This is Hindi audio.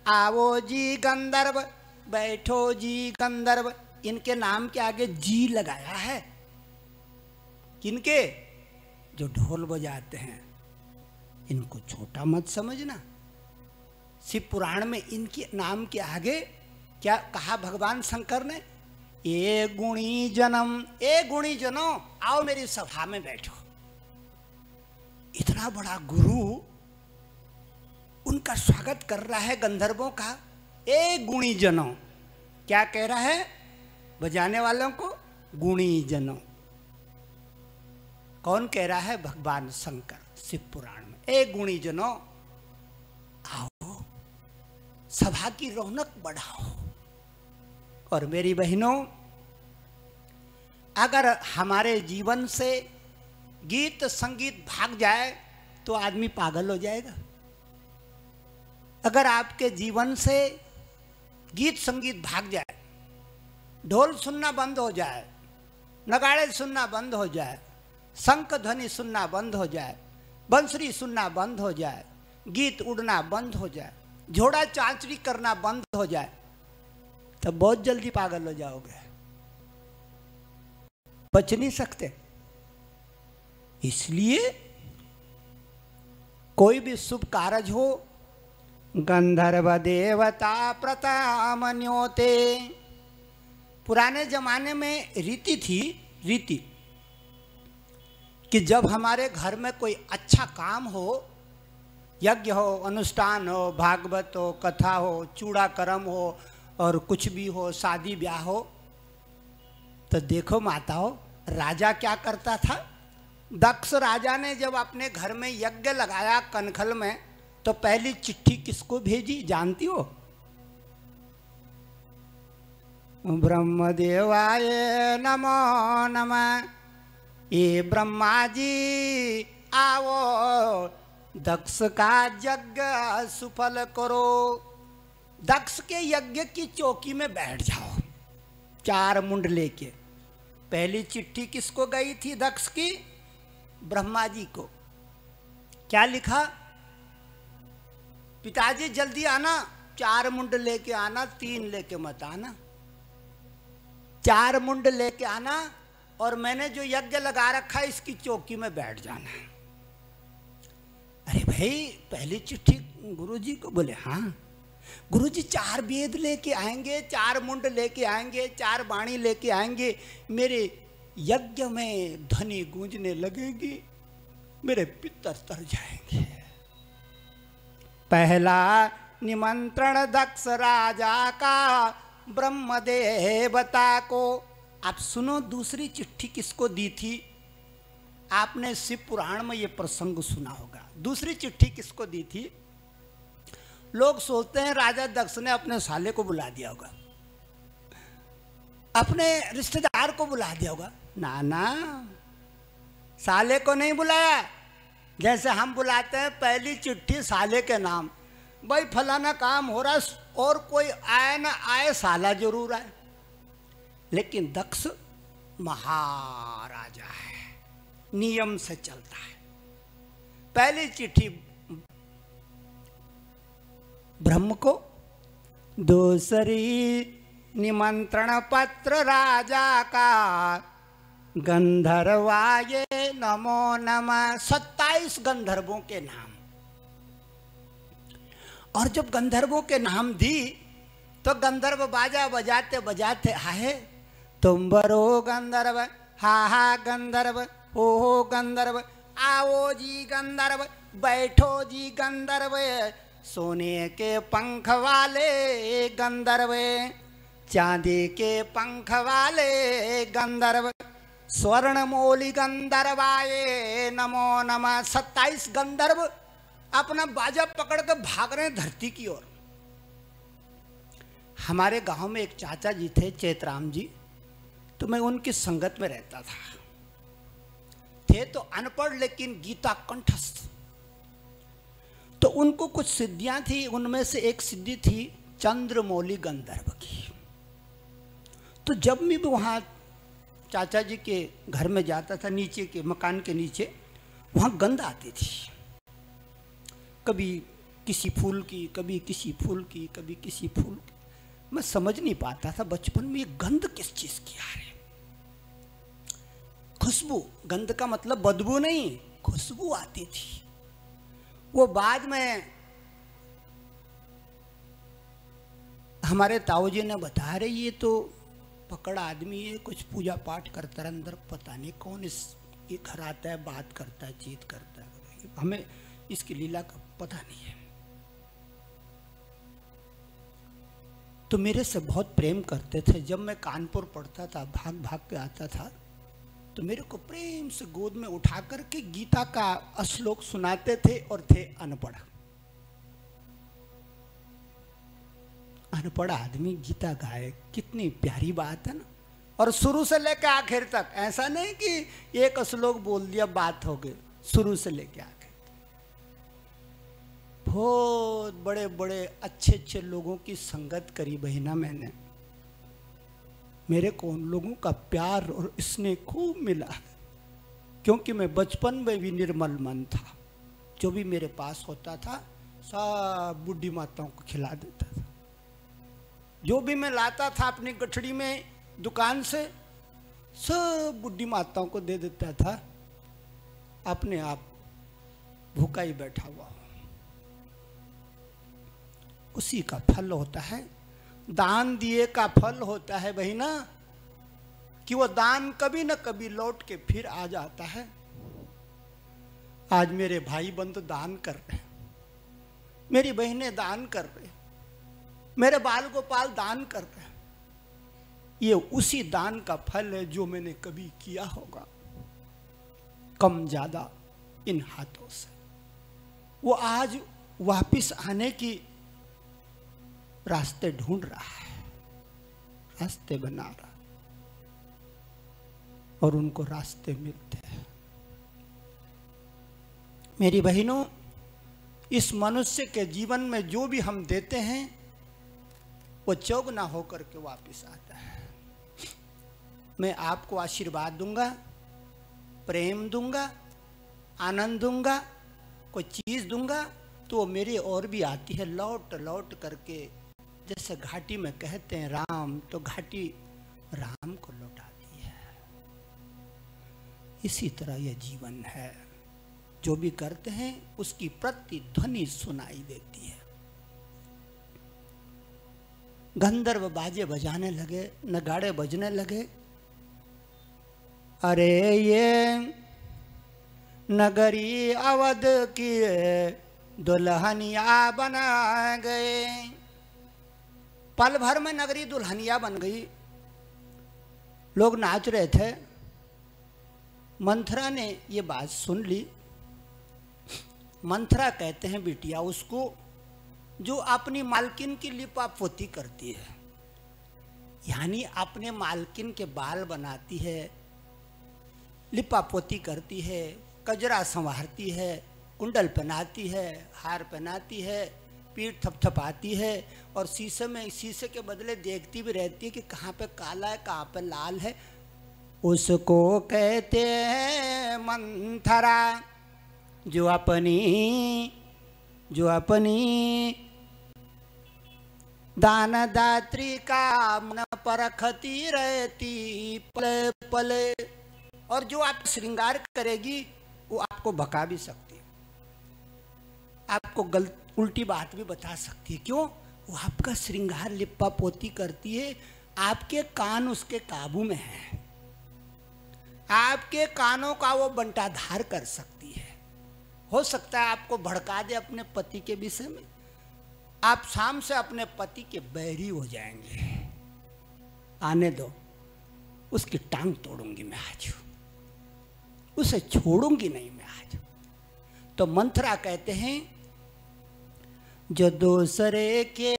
आओ जी गंधर्व, बैठो जी गंधर्व। इनके नाम के आगे जी लगाया है। किनके? जो ढोल बजाते हैं। इनको छोटा मत समझना। शिव पुराण में इनके नाम के आगे क्या कहा भगवान शंकर ने? ए गुणी जनम, ए गुणी जनों आओ मेरी सभा में बैठो। इतना बड़ा गुरु उनका स्वागत कर रहा है गंधर्वों का। ए गुणी जनों, क्या कह रहा है बजाने वालों को? गुणी जनों। कौन कह रहा है? भगवान शंकर शिव पुराण में। ए गुणी जनों आओ, सभा की रौनक बढ़ाओ। और मेरी बहनों, अगर हमारे जीवन से गीत संगीत भाग जाए तो आदमी पागल हो जाएगा। अगर आपके जीवन से गीत संगीत भाग जाए, ढोल सुनना बंद हो जाए, नगाड़े सुनना बंद हो जाए, शंख ध्वनि सुनना बंद हो जाए, बंसुरी सुनना बंद हो जाए, गीत उड़ना बंद हो जाए, झोड़ा चांचरी करना बंद हो जाए, तब बहुत जल्दी पागल हो जाओगे, बच नहीं सकते। इसलिए कोई भी शुभ कार्य हो, गंधर्व देवता प्रतामन्योते। पुराने जमाने में रीति थी, रीति कि जब हमारे घर में कोई अच्छा काम हो, यज्ञ हो, अनुष्ठान हो, भागवत हो, कथा हो, चूड़ा कर्म हो और कुछ भी हो, शादी ब्याह हो, तो देखो माताओं, राजा क्या करता था? दक्ष राजा ने जब अपने घर में यज्ञ लगाया कनखल में, तो पहली चिट्ठी किसको भेजी जानती हो? ब्रह्मदेवाय नमो नमः। ये ब्रह्मा जी आओ, दक्ष का यज्ञ सुफल करो। दक्ष के यज्ञ की चौकी में बैठ जाओ, 4 मुंड लेके। पहली चिट्ठी किसको गई थी दक्ष की? ब्रह्मा जी को। क्या लिखा? पिताजी जल्दी आना, 4 मुंड लेके आना, 3 लेके मत आना। 4 मुंड लेके आना और मैंने जो यज्ञ लगा रखा है इसकी चौकी में बैठ जाना। अरे भाई, पहली चिट्ठी गुरुजी को। बोले हाँ गुरुजी, 4 वेद लेके आएंगे, 4 मुंड लेके आएंगे, 4 वाणी लेके आएंगे, मेरे यज्ञ में ध्वनि गूंजने लगेगी, मेरे पितर तर जाएंगे। पहला निमंत्रण दक्ष राजा का ब्रह्मदेवता को। आप सुनो, दूसरी चिट्ठी किसको दी थी? आपने शिव पुराण में ये प्रसंग सुना होगा। दूसरी चिट्ठी किसको दी थी? लोग सोचते हैं राजा दक्ष ने अपने साले को बुला दिया होगा, अपने रिश्तेदार को बुला दिया होगा। ना ना, साले को नहीं बुलाया। जैसे हम बुलाते हैं पहली चिट्ठी साले के नाम, भाई फलाना काम हो रहा है, और कोई आए ना आए साला जरूर आए। लेकिन दक्ष महाराजा है, नियम से चलता है। पहली चिट्ठी ब्रह्म को, दूसरी निमंत्रण पत्र राजा का गंधर्वाय नमो नमः। 27 गंधर्वों के नाम। और जब गंधर्वों के नाम दी तो गंधर्व बाजा बजाते बजाते आए। तुम बरो गंधर्व, हा हा गंधर्व, हो गंधर्व, आओ जी गंधर्व, बैठो जी गंधर्व, सोने के पंख वाले गंधर्व, चांदी के पंख वाले गंधर्व, स्वर्ण मौली गंधर्वाये नमो नमः। 27 गंधर्व अपना बाजा पकड़ कर भाग रहे हैं धरती की ओर। हमारे गांव में एक चाचा जी थे, चेतराम जी, तो मैं उनकी संगत में रहता था। थे तो अनपढ़ लेकिन गीता कंठस्थ। तो उनको कुछ सिद्धियां थी, उनमें से एक सिद्धि थी चंद्रमौली गंधर्व की। तो जब मैं भी वहाँ चाचा जी के घर में जाता था, नीचे के मकान के नीचे, वहाँ गंध आती थी। कभी किसी फूल की, कभी किसी फूल की, कभी किसी फूल की। मैं समझ नहीं पाता था बचपन में ये गंध किस चीज की आ रही। खुशबू, गंध का मतलब बदबू नहीं, खुशबू आती थी। वो बाद में हमारे ताऊ जी ने बता रहे, ये तो पकड़ आदमी है, कुछ पूजा पाठ करता है अंदर, पता नहीं कौन इस ये घर आता है, बात करता है, चीत करता है, हमें इसकी लीला का पता नहीं है। तो मेरे से बहुत प्रेम करते थे। जब मैं कानपुर पढ़ता था, भाग भाग के आता था, तो मेरे को प्रेम से गोद में उठा करके गीता का श्लोक सुनाते थे और थे अनपढ़। अनपढ़ आदमी गीता गाए, कितनी प्यारी बात है ना। और शुरू से लेकर आखिर तक, ऐसा नहीं कि एक श्लोक बोल दिया बात हो गई, शुरू से लेकर आखिर तक बहुत बड़े बड़े अच्छे अच्छे लोगों की संगत करी बहिना मैंने। मेरे को उन लोगों का प्यार और स्नेह खूब मिला है, क्योंकि मैं बचपन में भी निर्मल मन था। जो भी मेरे पास होता था सब बूढ़ी माताओं को खिला देता था। जो भी मैं लाता था अपनी गठड़ी में दुकान से, सब बूढ़ी माताओं को दे देता था। अपने आप भूखा ही बैठा हुआ। उसी का फल होता है, दान दिए का फल होता है बहिना, कि वो दान कभी न कभी लौट के फिर आ जाता है। आज मेरे भाई बंधु दान कर रहे हैं, मेरी बहनें दान कर रहे हैं, मेरे बाल गोपाल दान कर रहे हैं। ये उसी दान का फल है जो मैंने कभी किया होगा, कम ज्यादा इन हाथों से। वो आज वापिस आने की रास्ते ढूंढ रहा है, रास्ते बना रहा, और उनको रास्ते मिलते हैं। मेरी बहनों, इस मनुष्य के जीवन में जो भी हम देते हैं वो चौगुना होकर के वापिस आता है। मैं आपको आशीर्वाद दूंगा, प्रेम दूंगा, आनंद दूंगा, कोई चीज दूंगा, तो मेरी और भी आती है लौट लौट करके। जैसे घाटी में कहते हैं राम, तो घाटी राम को लौटाती है। इसी तरह यह जीवन है, जो भी करते हैं उसकी प्रतिध्वनि सुनाई देती है। गंधर्व बाजे बजाने लगे, नगाड़े बजने लगे। अरे ये नगरी अवध की दुल्हनिया बना गए। पल भर में नगरी दुल्हनिया बन गई। लोग नाच रहे थे। मंथरा ने ये बात सुन ली। मंथरा कहते हैं बिटिया उसको जो अपनी मालकिन की लिपा पोती करती है, यानी अपने मालकिन के बाल बनाती है, लिपा पोती करती है, कजरा संवारती है, कुंडल पहनाती है, हार पहनाती है, पीठ थपथपाती है, और शीशे में शीशे के बदले देखती भी रहती है कि कहाँ पे काला है, कहाँ पे लाल है। उसको कहते हैं मंथरा, जो अपनी दान दात्री का मन परखती रहती पले पले। और जो आप श्रृंगार करेगी वो आपको भगा भी सकती है, आपको उल्टी बात भी बता सकती है। क्यों? वो आपका श्रृंगार लिप्पा पोती करती है। आपके कान उसके काबू में है, आपके कानों का वो बंटाधार कर सकती है। हो सकता है आपको भड़का दे अपने पति के विषय में, आप शाम से अपने पति के बैरी हो जाएंगे। आने दो, उसकी टांग तोड़ूंगी मैं आज, उसे छोड़ूंगी नहीं मैं आज। तो मंथरा कहते हैं जो दूसरे के